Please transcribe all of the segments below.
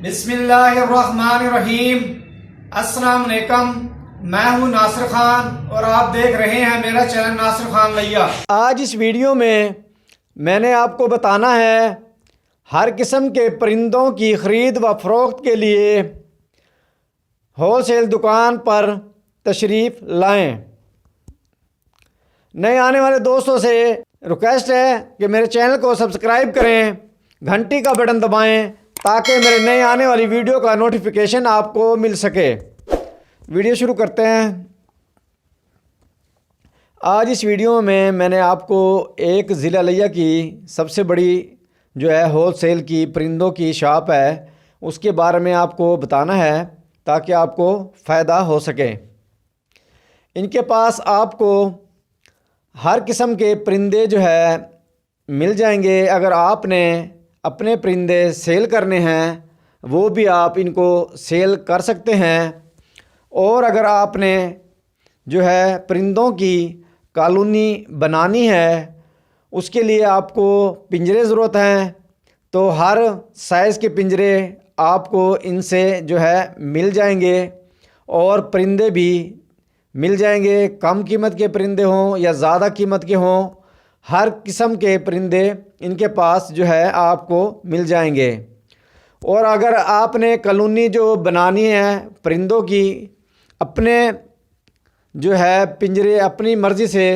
बिस्मिल्लाहिर्रहमानिर्रहीम। अस्सलाम वालेकुम। मैं हूं नासिर खान और आप देख रहे हैं मेरा चैनल नासिर खान लैया। आज इस वीडियो में मैंने आपको बताना है हर किस्म के परिंदों की ख़रीद व फ़रोख्त के लिए होलसेल दुकान पर तशरीफ़ लाएं। नए आने वाले दोस्तों से रिक्वेस्ट है कि मेरे चैनल को सब्सक्राइब करें, घंटी का बटन दबाएं ताकि मेरे नए आने वाली वीडियो का नोटिफिकेशन आपको मिल सके। वीडियो शुरू करते हैं। आज इस वीडियो में मैंने आपको एक ज़िला लिया की सबसे बड़ी जो है होलसेल की परिंदों की शॉप है उसके बारे में आपको बताना है ताकि आपको फ़ायदा हो सके। इनके पास आपको हर किस्म के परिंदे जो है मिल जाएंगे। अगर आपने अपने परिंदे सेल करने हैं वो भी आप इनको सेल कर सकते हैं। और अगर आपने जो है परिंदों की कॉलोनी बनानी है उसके लिए आपको पिंजरे ज़रूरत हैं, तो हर साइज़ के पिंजरे आपको इनसे जो है मिल जाएंगे और परिंदे भी मिल जाएंगे। कम कीमत के परिंदे हों या ज़्यादा कीमत के हों, हर किस्म के परिंदे इनके पास जो है आपको मिल जाएंगे। और अगर आपने कॉलोनी जो बनानी है परिंदों की, अपने जो है पिंजरे अपनी मर्ज़ी से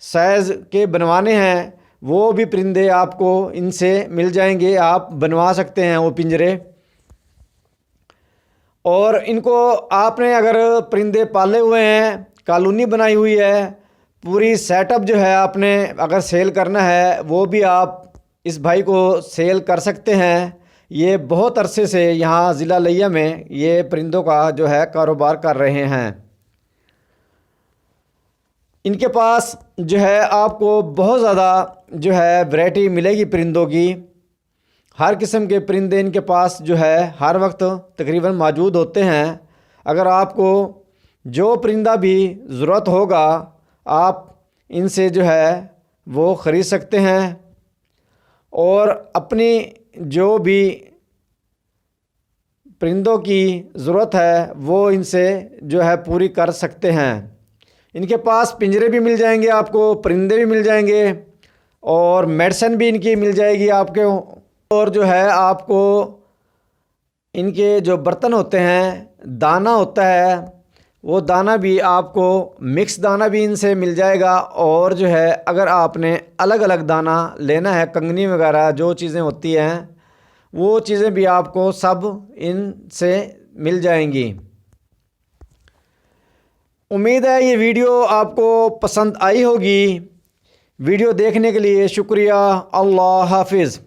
साइज़ के बनवाने हैं वो भी परिंदे आपको इनसे मिल जाएंगे, आप बनवा सकते हैं वो पिंजरे। और इनको आपने अगर परिंदे पाले हुए हैं, कॉलोनी बनाई हुई है, पूरी सेटअप जो है आपने अगर सेल करना है वो भी आप इस भाई को सेल कर सकते हैं। ये बहुत अरसे से यहाँ ज़िला लिया में ये परिंदों का जो है कारोबार कर रहे हैं। इनके पास जो है आपको बहुत ज़्यादा जो है वैरायटी मिलेगी परिंदों की। हर किस्म के परिंदे इनके पास जो है हर वक्त तकरीबन मौजूद होते हैं। अगर आपको जो परिंदा भी ज़रूरत होगा आप इनसे जो है वो ख़रीद सकते हैं और अपनी जो भी परिंदों की ज़रूरत है वो इनसे जो है पूरी कर सकते हैं। इनके पास पिंजरे भी मिल जाएंगे, आपको परिंदे भी मिल जाएंगे और मेडिसिन भी इनकी मिल जाएगी आपके। और जो है आपको इनके जो बर्तन होते हैं, दाना होता है, वो दाना भी आपको मिक्स दाना भी इनसे मिल जाएगा। और जो है अगर आपने अलग अलग दाना लेना है, कंगनी वगैरह जो चीज़ें होती हैं वो चीज़ें भी आपको सब इनसे मिल जाएंगी। उम्मीद है ये वीडियो आपको पसंद आई होगी। वीडियो देखने के लिए शुक्रिया। अल्लाह हाफिज़।